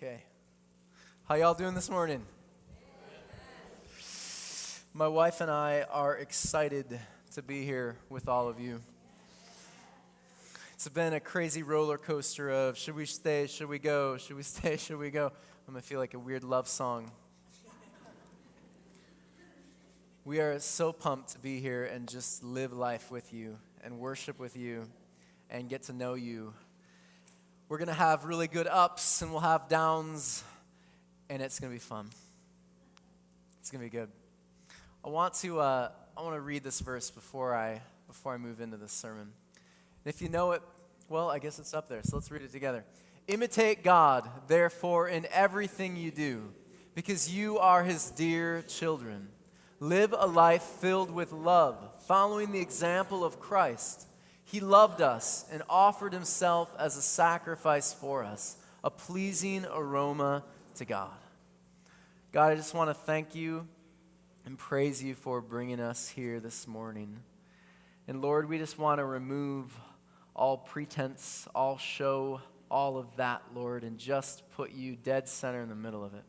Okay. How y'all doing this morning? My wife and I are excited to be here with all of you. It's been a crazy roller coaster of should we stay, should we go, should we stay, should we go? I'm going to feel like a weird love song. We are so pumped to be here and just live life with you and worship with you and get to know you. We're going to have really good ups and we'll have downs, and it's going to be fun. It's going to be good. I want to read this verse before I move into this sermon. And if you know it, well, I guess it's up there, so let's read it together. Imitate God, therefore, in everything you do, because you are his dear children. Live a life filled with love, following the example of Christ. He loved us and offered himself as a sacrifice for us, a pleasing aroma to God. God, I just want to thank you and praise you for bringing us here this morning. And Lord, we just want to remove all pretense, all show, all of that, Lord, and just put you dead center in the middle of it.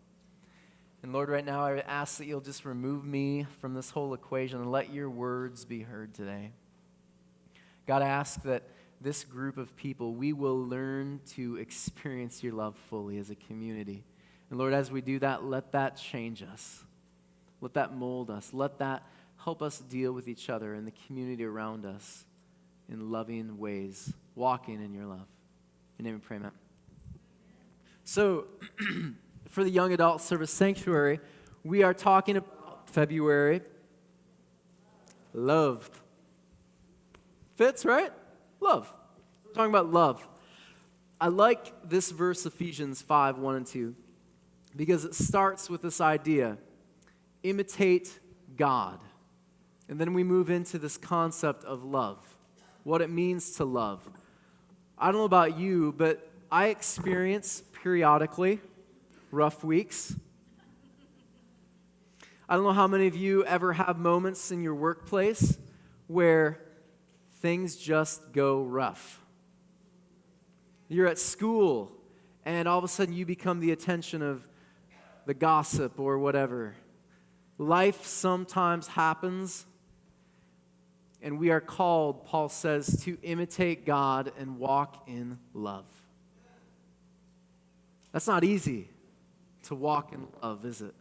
And Lord, right now I ask that you'll just remove me from this whole equation and let your words be heard today. God, I ask that this group of people, we will learn to experience your love fully as a community. And Lord, as we do that, let that change us. Let that mold us. Let that help us deal with each other and the community around us in loving ways, walking in your love. In your name we pray, amen. So, for the Young Adult Service Sanctuary, we are talking about February. Love. Fits, right? Love. We're talking about love. I like this verse, Ephesians 5, 1 and 2, because it starts with this idea, imitate God. And then we move into this concept of love, what it means to love. I don't know about you, but I experience periodically rough weeks. I don't know how many of you ever have moments in your workplace where things just go rough. You're at school, and all of a sudden you become the attention of the gossip or whatever. Life sometimes happens, and we are called, Paul says, to imitate God and walk in love. That's not easy to walk in love, is it?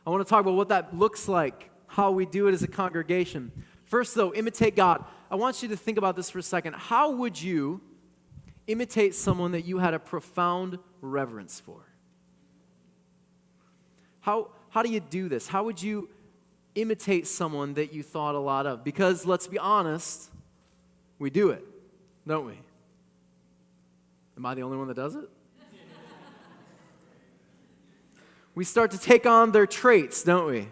I want to talk about what that looks like, how we do it as a congregation. First, though, imitate God. I want you to think about this for a second. How would you imitate someone that you had a profound reverence for? How do you do this? How would you imitate someone that you thought a lot of? Because, let's be honest, we do it, don't we? Am I the only one that does it? We start to take on their traits, don't we?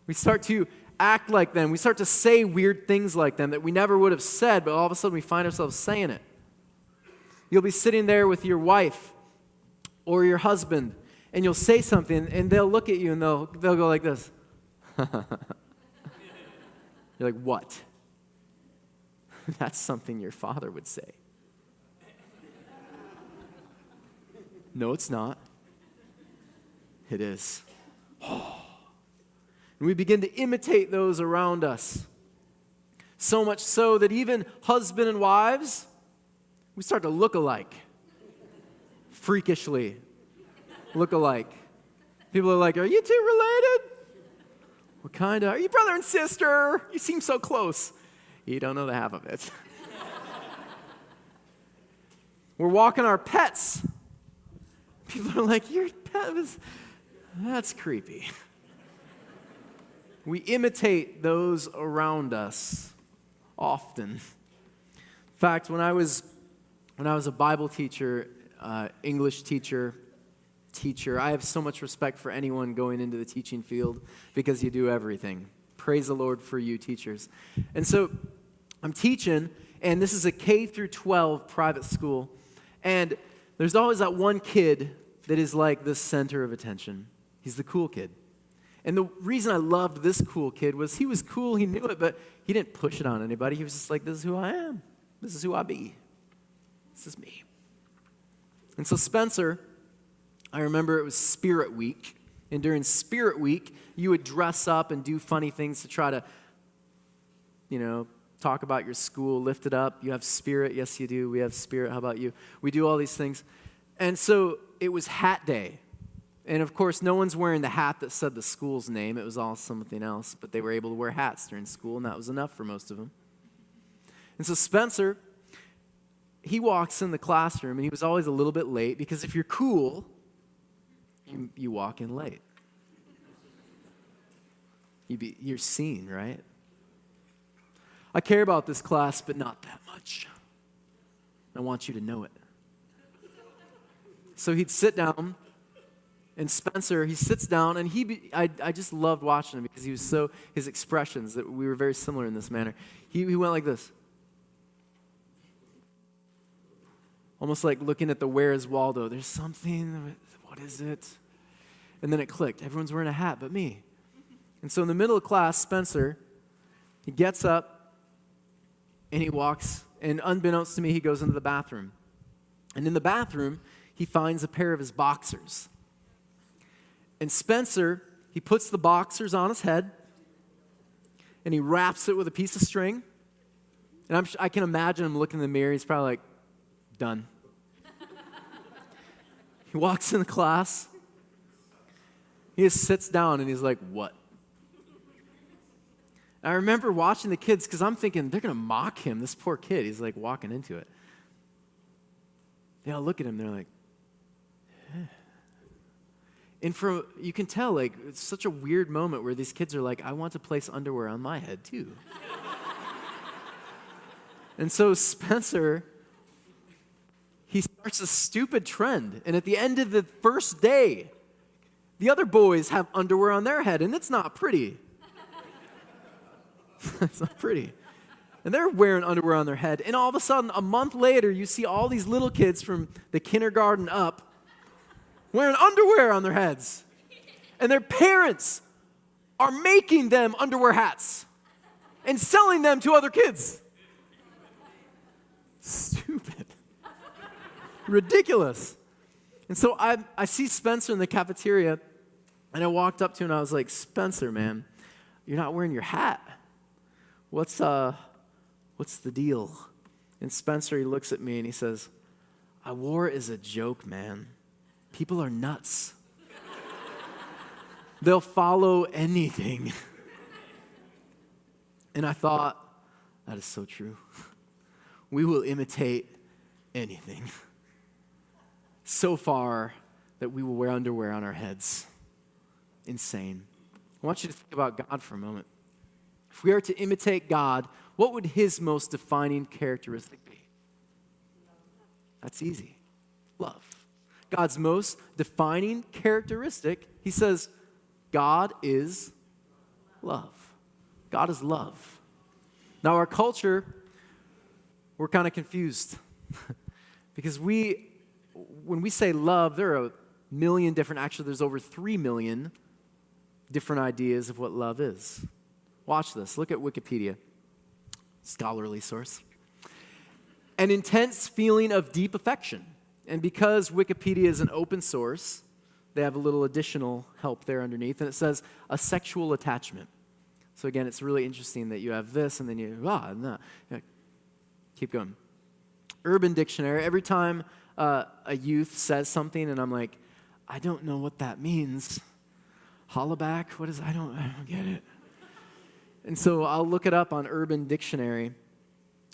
We start to act like them. We start to say weird things like them that we never would have said, but all of a sudden we find ourselves saying it. You'll be sitting there with your wife or your husband, and you'll say something, and they'll look at you, and they'll go like this. You're like, what? That's something your father would say. No, it's not. It is. And we begin to imitate those around us. So much so that even husband and wives, we start to look alike. Freakishly look alike. People are like, are you two related? What kind of? Are you brother and sister? You seem so close. You don't know the half of it. We're walking our pets. People are like, your pet was... That's creepy. We imitate those around us often. In fact, when I was a Bible teacher, English teacher, I have so much respect for anyone going into the teaching field because you do everything. Praise the Lord for you teachers. And so I'm teaching, and this is a K through 12 private school, and there's always that one kid that is like the center of attention. He's the cool kid. And the reason I loved this cool kid was he was cool, he knew it, but he didn't push it on anybody. He was just like, this is who I am. This is who I be. This is me. And so Spencer, I remember it was Spirit Week. And during Spirit Week, you would dress up and do funny things to try to, talk about your school, lift it up. You have spirit. Yes, you do. We have spirit. How about you? We do all these things. And so it was hat day. And of course, no one's wearing the hat that said the school's name. It was all something else. But they were able to wear hats during school, and that was enough for most of them. And so Spencer, he walks in the classroom, and he was always a little bit late, because if you're cool, you walk in late. You're seen, right? I care about this class, but not that much. I want you to know it. So he'd sit down, and Spencer, he sits down, and I just loved watching him, because he was his expressions, that we were very similar in this manner. He went like this. Almost like looking at the Where is Waldo. There's something, what is it? And then it clicked. Everyone's wearing a hat but me. And so in the middle of class, Spencer, he gets up, and he walks, and unbeknownst to me, he goes into the bathroom. And in the bathroom, he finds a pair of his boxers. And Spencer, he puts the boxers on his head, and he wraps it with a piece of string. And I can imagine him looking in the mirror. He's probably like, done. He walks into class. He just sits down, and he's like, what? I remember watching the kids, because I'm thinking, they're going to mock him, this poor kid. He's like walking into it. They all look at him, they're like, eh. And you can tell, like, it's such a weird moment where these kids are like, I want to place underwear on my head too. And so Spencer, he starts a stupid trend. And at the end of the first day, the other boys have underwear on their head, and it's not pretty. It's not pretty. And they're wearing underwear on their head. And all of a sudden, a month later, you see all these little kids from the kindergarten up wearing underwear on their heads. And their parents are making them underwear hats and selling them to other kids. Stupid. Ridiculous. And so I see Spencer in the cafeteria, and I walked up to him, and I was like, Spencer, man, you're not wearing your hat. What's the deal? And Spencer, he looks at me and he says, I wore it as a joke, man. People are nuts. They'll follow anything. And I thought, that is so true. We will imitate anything. So far that we will wear underwear on our heads. Insane. I want you to think about God for a moment. If we are to imitate God, what would his most defining characteristic be? That's easy. Love. God's most defining characteristic, he says, God is love. God is love. Now, our culture, we're kind of confused. Because when we say love, there are a million different, actually there's over 3 million different ideas of what love is. Watch this. Look at Wikipedia. Scholarly source. An intense feeling of deep affection. And because Wikipedia is an open source, they have a little additional help there underneath. And it says a sexual attachment. So again, it's really interesting that you have this and then no. Keep going. Urban Dictionary. Every time a youth says something and I'm like, I don't know what that means. Hollaback? What is, I don't get it. And so I'll look it up on Urban Dictionary,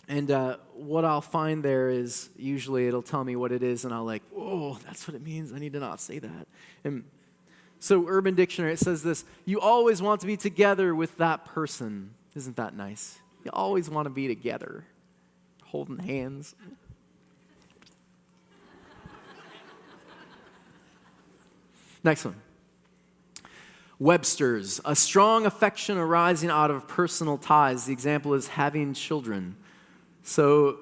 and what I'll find there is usually it'll tell me what it is, and I'll like, oh, that's what it means. I need to not say that. And so Urban Dictionary, it says this, you always want to be together with that person. Isn't that nice? You always want to be together, holding hands. Next one. Webster's, a strong affection arising out of personal ties. The example is having children. So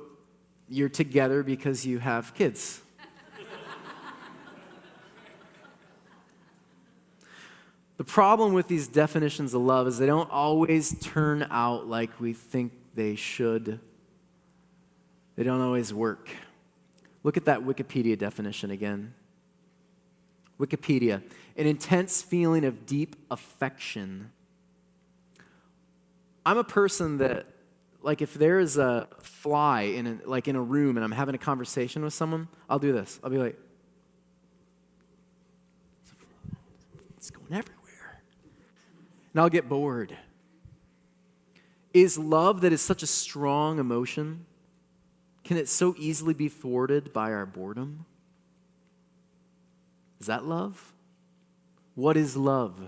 you're together because you have kids. The problem with these definitions of love is they don't always turn out like we think they should. They don't always work. Look at that Wikipedia definition again. Wikipedia, an intense feeling of deep affection. I'm a person that, like, if there is a fly in a room and I'm having a conversation with someone, I'll do this. I'll be like, it's going everywhere. And I'll get bored. Is love that is such a strong emotion, can it so easily be thwarted by our boredom? Is that love? What is love?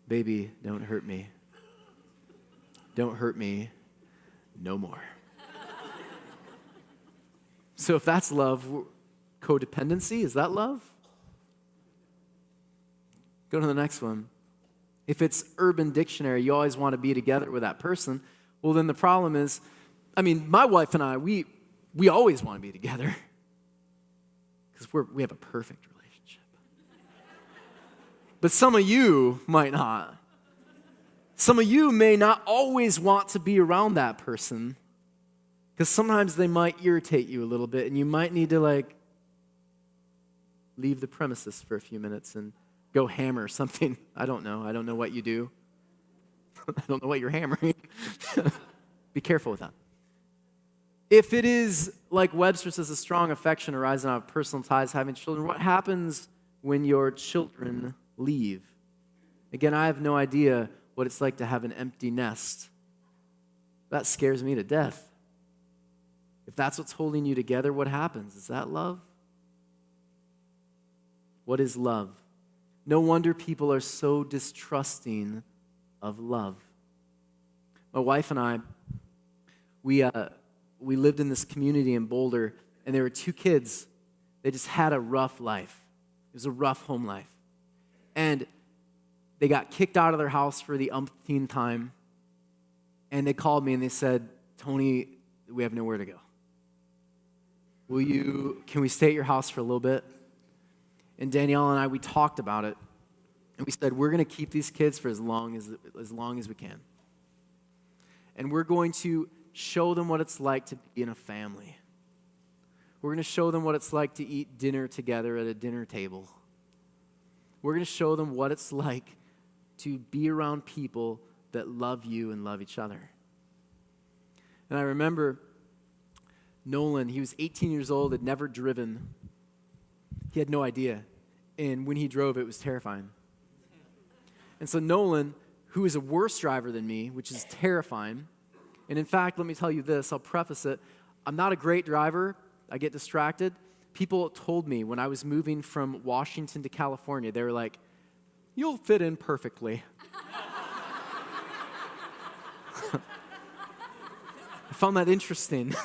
Baby, don't hurt me. Don't hurt me no more. So if that's love, codependency, is that love? Go to the next one. If it's Urban Dictionary, you always want to be together with that person, well, then the problem is, my wife and I, we always want to be together because we have a perfect relationship. But some of you might not. Some of you may not always want to be around that person because sometimes they might irritate you a little bit and you might need to leave the premises for a few minutes and go hammer something. I don't know what you do. I don't know what you're hammering. Be careful with that. If it is, like Webster says, a strong affection arising out of personal ties, having children, what happens when your children leave? Again, I have no idea what it's like to have an empty nest. That scares me to death. If that's what's holding you together, what happens? Is that love? What is love? No wonder people are so distrusting of love. My wife and I, we lived in this community in Boulder, and there were two kids. They just had a rough life. It was a rough home life. And they got kicked out of their house for the umpteenth time. And they called me and they said, Tony, we have nowhere to go. Can we stay at your house for a little bit? And Danielle and I, we talked about it. And we said, we're going to keep these kids for as long as we can. And we're going to show them what it's like to be in a family. We're going to show them what it's like to eat dinner together at a dinner table. We're going to show them what it's like to be around people that love you and love each other. And I remember Nolan, he was 18 years old, had never driven. He had no idea. And when he drove, it was terrifying. And so Nolan, who is a worse driver than me, which is terrifying, and in fact, let me tell you this, I'll preface it, I'm not a great driver. I get distracted. People told me when I was moving from Washington to California, they were like, you'll fit in perfectly. I found that interesting.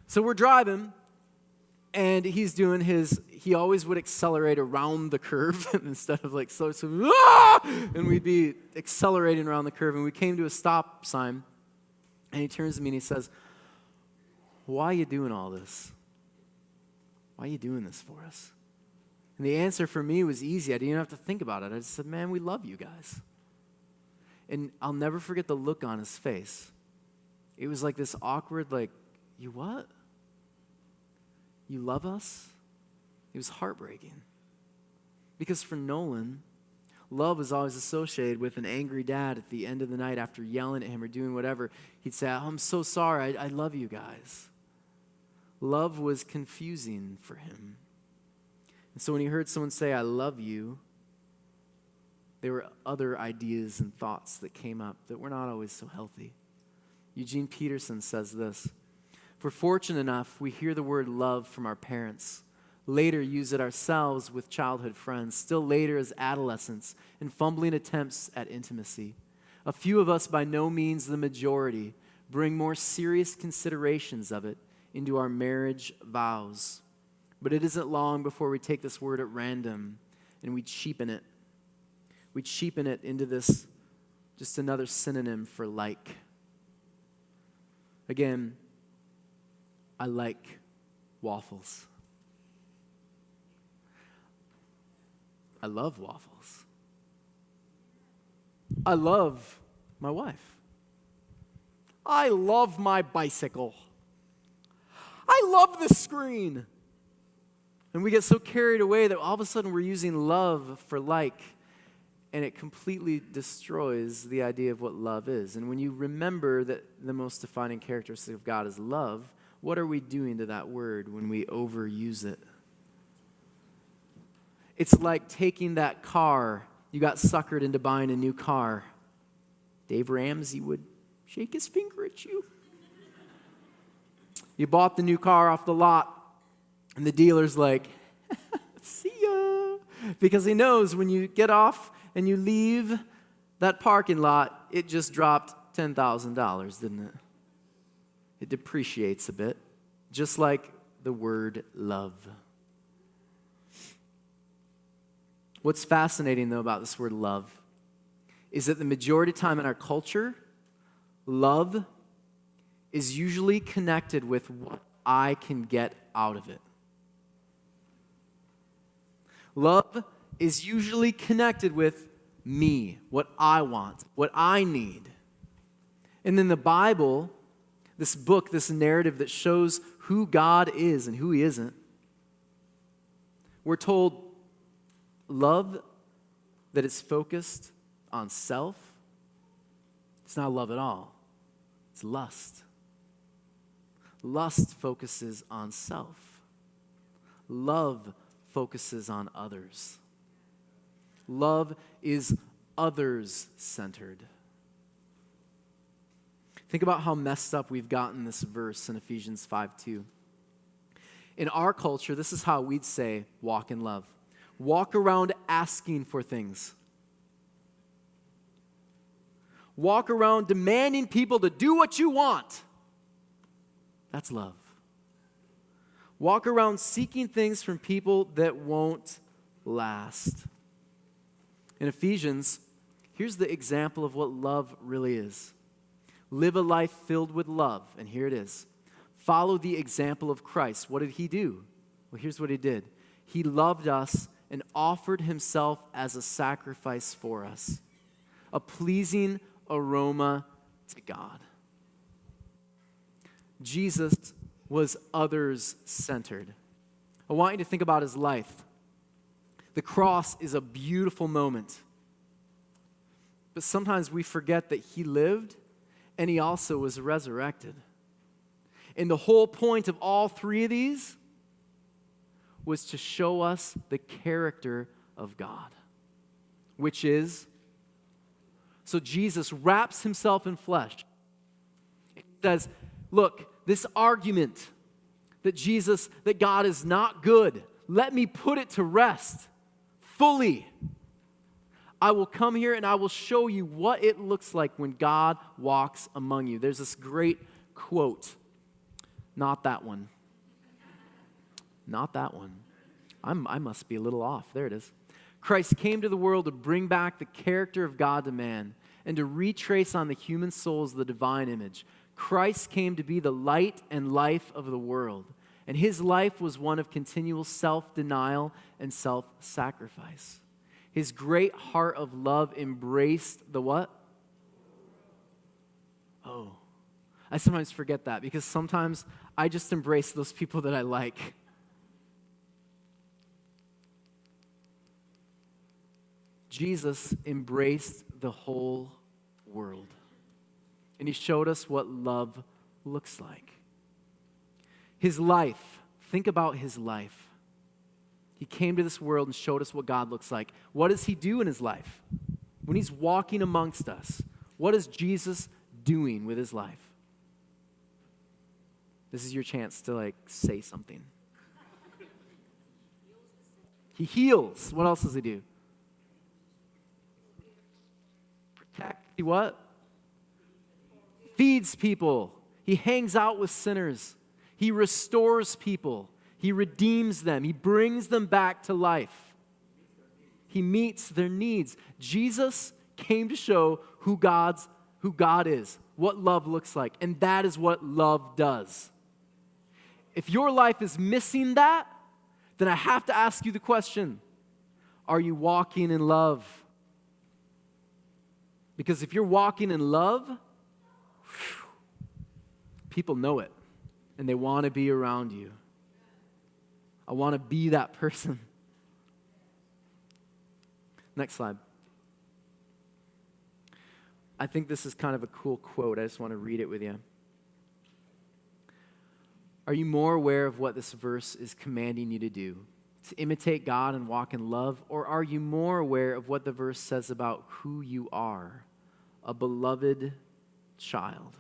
So we're driving, and he's doing he always would accelerate around the curve instead of slow, and we'd be accelerating around the curve, and we came to a stop sign, and he turns to me and he says, why are you doing all this? Why are you doing this for us? And the answer for me was easy. I didn't even have to think about it. I just said, man, we love you guys. And I'll never forget the look on his face. It was like this awkward, you what? You love us? It was heartbreaking. Because for Nolan, love was always associated with an angry dad at the end of the night after yelling at him or doing whatever. He'd say, oh, I'm so sorry. I love you guys. Love was confusing for him. And so when he heard someone say, I love you, there were other ideas and thoughts that came up that were not always so healthy. Eugene Peterson says this, if we're fortunate enough, we hear the word love from our parents, later use it ourselves with childhood friends, still later as adolescents in fumbling attempts at intimacy. A few of us, by no means the majority, bring more serious considerations of it into our marriage vows. But it isn't long before we take this word at random and we cheapen it. We cheapen it into this, just another synonym for like. Again, I like waffles. I love waffles. I love my wife. I love my bicycle. I love the screen. And we get so carried away that all of a sudden we're using love for like, and it completely destroys the idea of what love is. And when you remember that the most defining characteristic of God is love, what are we doing to that word when we overuse it? It's like taking that car, you got suckered into buying a new car. Dave Ramsey would shake his finger at you. You bought the new car off the lot, and the dealer's like, see ya. Because he knows when you get off and you leave that parking lot, it just dropped $10,000, didn't it? It depreciates a bit, just like the word love. What's fascinating, though, about this word love is that the majority of the time in our culture, love is usually connected with what I can get out of it. Love is usually connected with me, what I want, what I need. And then the Bible, this book, this narrative that shows who God is and who He isn't, we're told love that is focused on self, it's not love at all. It's lust. Lust focuses on self. Love focuses on others. Love is others-centered. Think about how messed up we've gotten this verse in Ephesians 5:2. In our culture, this is how we'd say, walk in love. Walk around asking for things. Walk around demanding people to do what you want. That's love. Walk around seeking things from people that won't last. In Ephesians, here's the example of what love really is. Live a life filled with love, and here it is. Follow the example of Christ. What did He do? Well, here's what He did. He loved us and offered Himself as a sacrifice for us, a pleasing aroma to God. Jesus was others-centered. I want you to think about His life. The cross is a beautiful moment. But sometimes we forget that He lived and He also was resurrected. And the whole point of all three of these was to show us the character of God, which is, so Jesus wraps Himself in flesh. He says, look, this argument that God is not good, let me put it to rest fully. I will come here and I will show you what it looks like when God walks among you. There's this great quote. Not that one. Not that one. I must be a little off. There it is. Christ came to the world to bring back the character of God to man and to retrace on the human souls the divine image. Christ came to be the light and life of the world, and His life was one of continual self-denial and self-sacrifice. His great heart of love embraced the what? Oh, I sometimes forget that because sometimes I just embrace those people that I like. Jesus embraced the whole world. And He showed us what love looks like. His life, think about His life. He came to this world and showed us what God looks like. What does He do in His life? When He's walking amongst us, what is Jesus doing with His life? This is your chance to say something. He heals. What else does He do? Protect. He what? Feeds people. He hangs out with sinners. He restores people. He redeems them. He brings them back to life. He meets their needs. Jesus came to show who God is, what love looks like, and that is what love does. If your life is missing that, then I have to ask you the question, are you walking in love? Because if you're walking in love, people know it, and they want to be around you. I want to be that person. Next slide. I think this is kind of a cool quote. I just want to read it with you. Are you more aware of what this verse is commanding you to do? To imitate God and walk in love? Or are you more aware of what the verse says about who you are? A beloved child.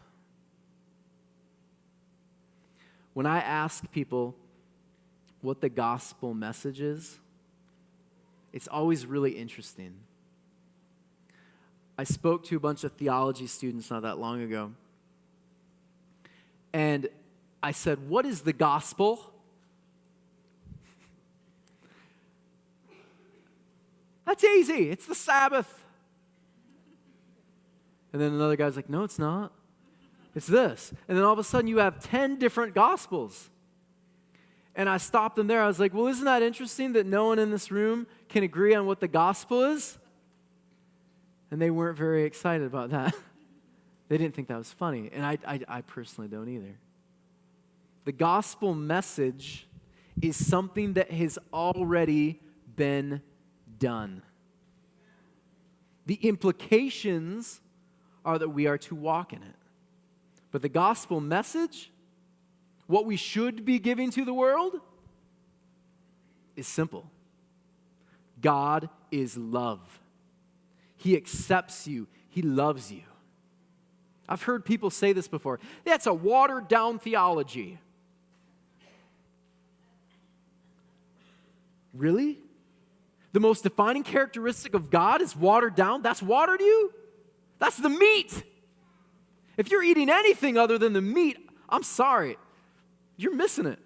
When I ask people what the gospel message is, it's always really interesting. I spoke to a bunch of theology students not that long ago, and I said, "What is the gospel?" That's easy. It's the Sabbath. And then another guy's like, "No, it's not. It's this." And then all of a sudden you have 10 different gospels. And I stopped them there. I was like, well, isn't that interesting that no one in this room can agree on what the gospel is? And they weren't very excited about that. They didn't think that was funny. And I personally don't either. The gospel message is something that has already been done. The implications are that we are to walk in it. But the gospel message, what we should be giving to the world, is simple. God is love. He accepts you. He loves you. I've heard people say this before. That's a watered-down theology. Really? The most defining characteristic of God is watered down? That's water to you? That's the meat. If you're eating anything other than the meat, I'm sorry. You're missing it.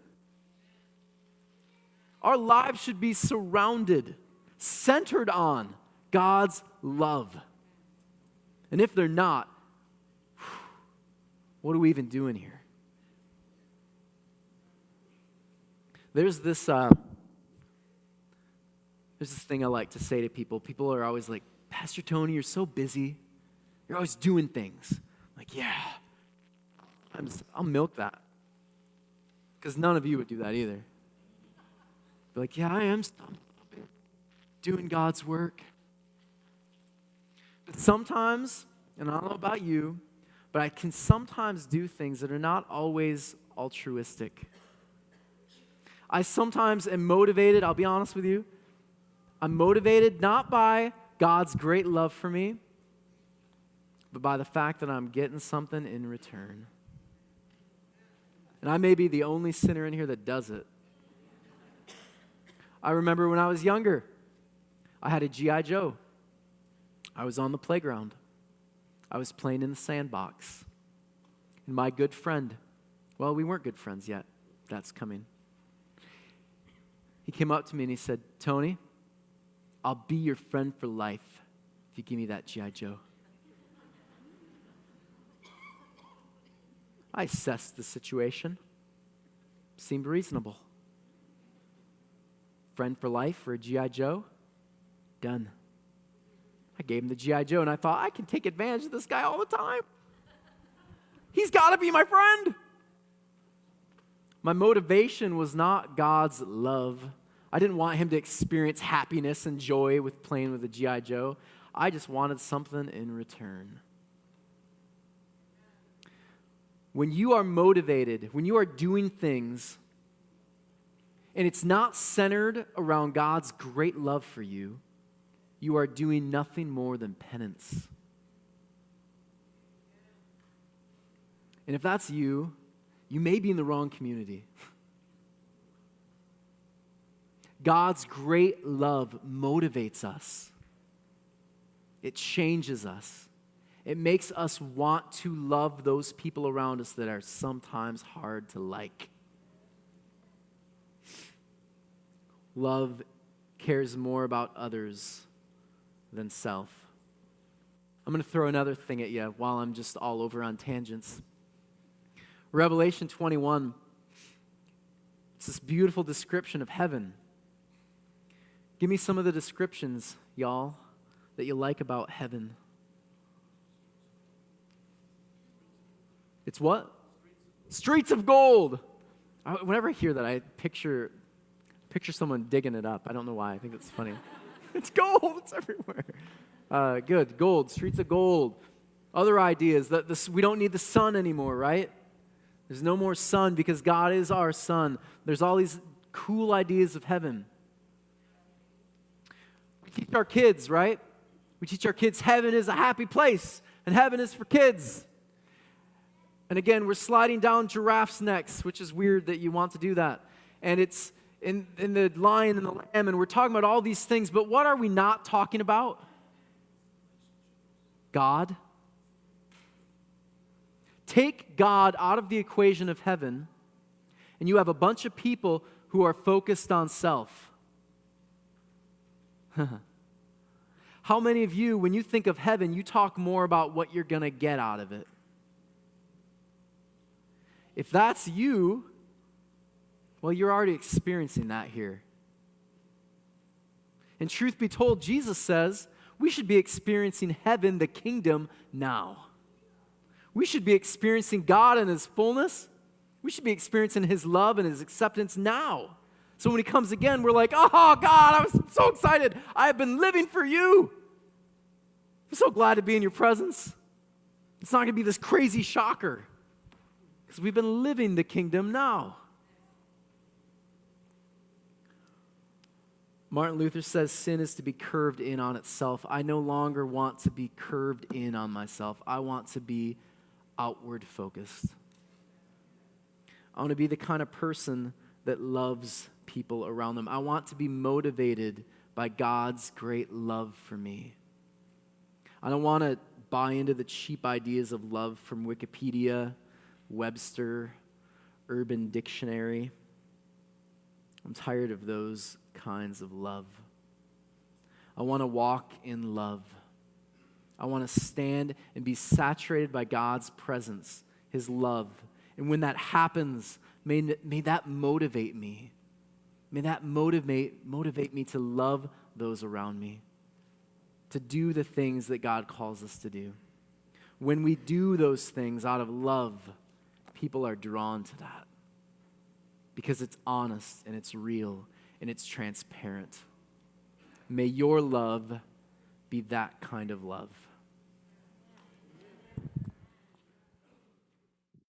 Our lives should be surrounded, centered on God's love. And if they're not, what are we even doing here? There's this thing I like to say to people. People are always like, Pastor Tony, you're so busy. You're always doing things. I'm like, yeah, I'll milk that. Because none of you would do that either. Be like, yeah, I am doing God's work. But sometimes, and I don't know about you, but I can sometimes do things that are not always altruistic. I sometimes am motivated, I'll be honest with you, I'm motivated not by God's great love for me, but by the fact that I'm getting something in return. And I may be the only sinner in here that does it. I remember when I was younger, I had a G.I. Joe. I was on the playground. I was playing in the sandbox. And my good friend, well, we weren't good friends yet. That's coming. He came up to me and he said, Tony, I'll be your friend for life if you give me that G.I. Joe. I assessed the situation. Seemed reasonable. Friend for life for a G.I. Joe? Done. I gave him the G.I. Joe, and I thought, I can take advantage of this guy all the time. He's got to be my friend. My motivation was not God's love. I didn't want him to experience happiness and joy with playing with a G.I. Joe. I just wanted something in return. When you are motivated, when you are doing things, and it's not centered around God's great love for you, you are doing nothing more than penance. And if that's you, you may be in the wrong community. God's great love motivates us. It changes us. It makes us want to love those people around us that are sometimes hard to like. Love cares more about others than self. I'm going to throw another thing at you while I'm just all over on tangents. Revelation 21, it's this beautiful description of heaven. Give me some of the descriptions, y'all, that you like about heaven. It's what? Streets of gold. Whenever I hear that, I picture Picture someone digging it up. I don't know why. I think it's funny. It's gold. It's everywhere. Good. Gold. Streets of gold. Other ideas. We don't need the sun anymore, right? There's no more sun because God is our sun. There's all these cool ideas of heaven. We teach our kids, right? We teach our kids heaven is a happy place and heaven is for kids. And again, we're sliding down giraffes' necks, which is weird that you want to do that. And it's in the lion and the lamb, and we're talking about all these things, but what are we not talking about? God. Take God out of the equation of heaven, and you have a bunch of people who are focused on self. How many of you, when you think of heaven, you talk more about what you're going to get out of it? If that's you, well, you're already experiencing that here. And truth be told, Jesus says we should be experiencing heaven, the kingdom, now. We should be experiencing God in His fullness. We should be experiencing His love and His acceptance now. So when He comes again, we're like, oh, God, I was so excited. I have been living for you. I'm so glad to be in your presence. It's not going to be this crazy shocker because we've been living the kingdom now. Martin Luther says sin is to be curved in on itself. I no longer want to be curved in on myself. I want to be outward focused. I want to be the kind of person that loves people around them. I want to be motivated by God's great love for me. I don't want to buy into the cheap ideas of love from Wikipedia, Webster, Urban Dictionary. I'm tired of those kinds of love. I want to walk in love. I want to stand and be saturated by God's presence, His love. And when that happens, may that motivate me. May that motivate me to love those around me, to do the things that God calls us to do. When we do those things out of love, people are drawn to that because it's honest and it's real and it's transparent. May your love be that kind of love.